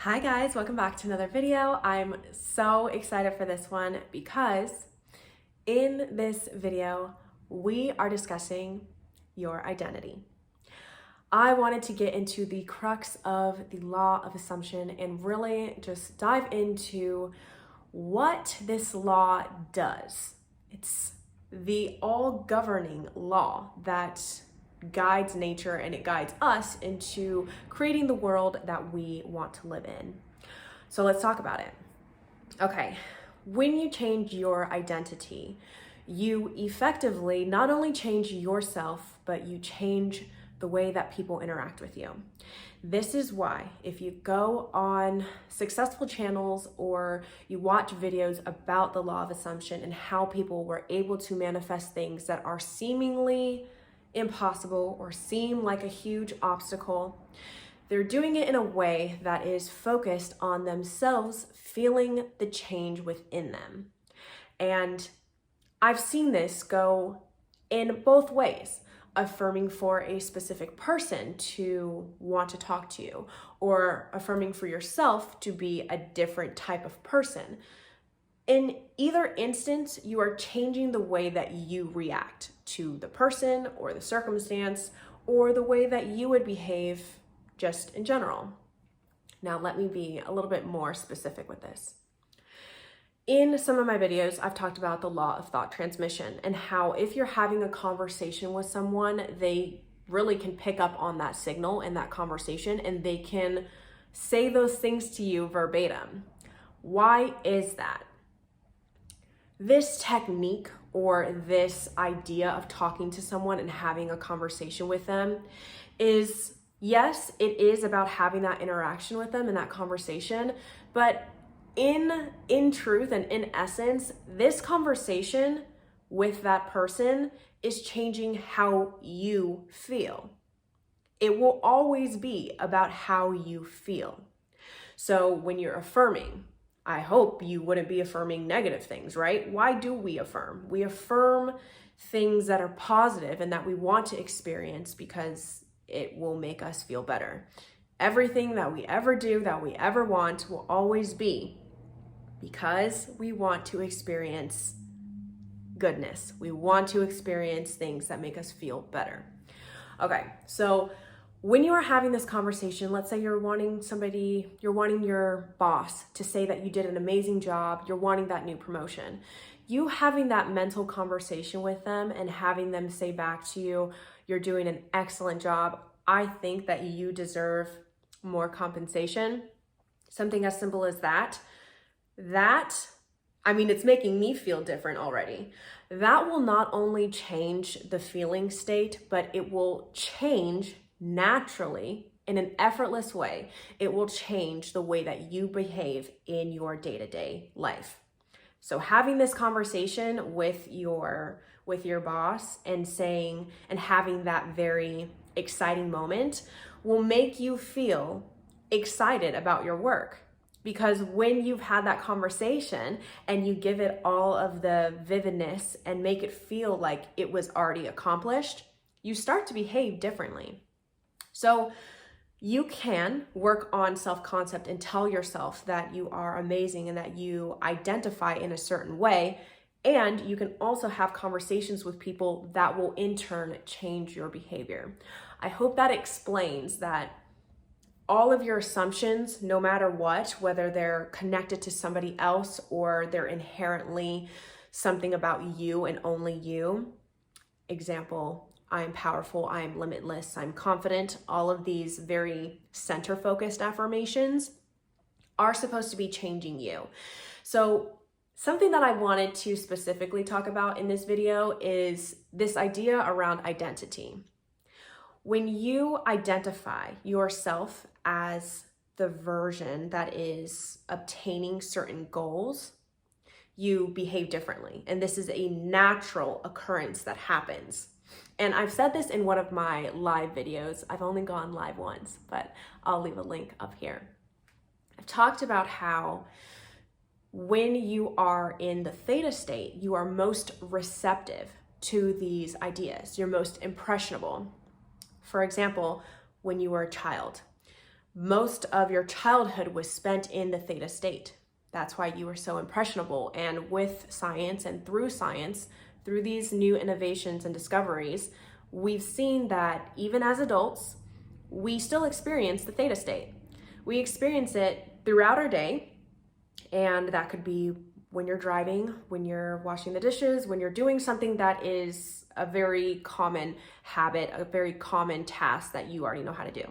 Hi guys, welcome back to another video. I'm so excited for this one because in this video, we are discussing your identity. I wanted to get into the crux of the law of assumption and really just dive into what this law does. It's the all-governing law that guides nature and it guides us into creating the world that we want to live in. So let's talk about it. Okay, when you change your identity, you effectively not only change yourself, but you change the way that people interact with you. This is why if you go on successful channels or you watch videos about the law of assumption and how people were able to manifest things that are seemingly impossible or seem like a huge obstacle, they're doing it in a way that is focused on themselves feeling the change within them. And I've seen this go in both ways, affirming for a specific person to want to talk to you, or affirming for yourself to be a different type of person. In either instance, you are changing the way that you react to the person or the circumstance or the way that you would behave just in general. Now, let me be a little bit more specific with this. In some of my videos, I've talked about the law of thought transmission and how if you're having a conversation with someone, they really can pick up on that signal in that conversation and they can say those things to you verbatim. Why is that? This technique or this idea of talking to someone and having a conversation with them is, yes, it is about having that interaction with them and that conversation, but in truth and in essence, this conversation with that person is changing how you feel. It will always be about how you feel. So when you're affirming, I hope you wouldn't be affirming negative things, right? Why do we affirm? We affirm things that are positive and that we want to experience because it will make us feel better. Everything that we ever do, that we ever want, will always be because we want to experience goodness. We want to experience things that make us feel better. Okay, so when you are having this conversation, let's say you're wanting your boss to say that you did an amazing job, you're wanting that new promotion. You having that mental conversation with them and having them say back to you, you're doing an excellent job. I think that you deserve more compensation. Something as simple as that. It's making me feel different already. That will not only change the feeling state, but it will change naturally in an effortless way. It will change the way that you behave in your day-to-day life. So having this conversation with your boss and having that very exciting moment will make you feel excited about your work. Because when you've had that conversation and you give it all of the vividness and make it feel like it was already accomplished, you start to behave differently. So you can work on self-concept and tell yourself that you are amazing and that you identify in a certain way. And you can also have conversations with people that will in turn change your behavior. I hope that explains that all of your assumptions, no matter what, whether they're connected to somebody else or they're inherently something about you and only you. Example, I'm powerful, I'm limitless, I'm confident. All of these very center-focused affirmations are supposed to be changing you. So something that I wanted to specifically talk about in this video is this idea around identity. When you identify yourself as the version that is obtaining certain goals, you behave differently. And this is a natural occurrence that happens. And I've said this in one of my live videos. I've only gone live once, but I'll leave a link up here. I've talked about how when you are in the theta state, you are most receptive to these ideas. You're most impressionable. For example, when you were a child, most of your childhood was spent in the theta state. That's why you were so impressionable. And with science and through these new innovations and discoveries, we've seen that even as adults, we still experience the theta state. We experience it throughout our day, and that could be when you're driving, when you're washing the dishes, when you're doing something that is a very common habit, a very common task that you already know how to do.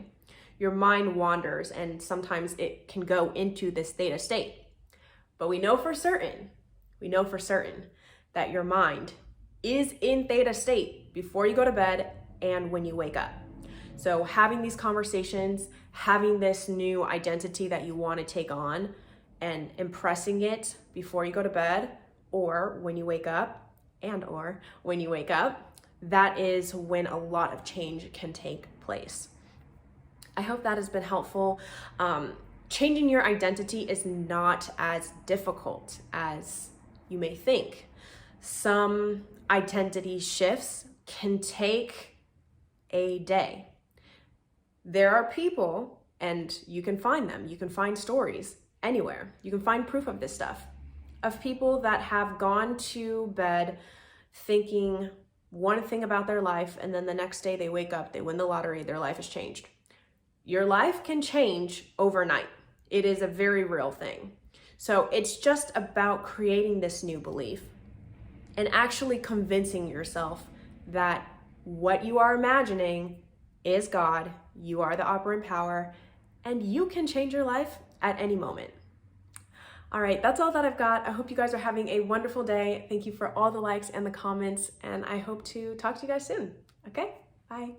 Your mind wanders, and sometimes it can go into this theta state. But we know for certain that your mind is in theta state before you go to bed and when you wake up. So having these conversations, having this new identity that you want to take on and impressing it before you go to bed or when you wake up, that is when a lot of change can take place. I hope that has been helpful. Changing your identity is not as difficult as you may think. Some identity shifts can take a day. There are people, and you can find them, you can find stories anywhere. You can find proof of this stuff, of people that have gone to bed thinking one thing about their life, and then the next day they wake up, they win the lottery, their life has changed. Your life can change overnight. It is a very real thing. So it's just about creating this new belief and actually convincing yourself that what you are imagining is God, you are the operant power, and you can change your life at any moment. All right, that's all that I've got. I hope you guys are having a wonderful day. Thank you for all the likes and the comments, and I hope to talk to you guys soon. Okay, bye.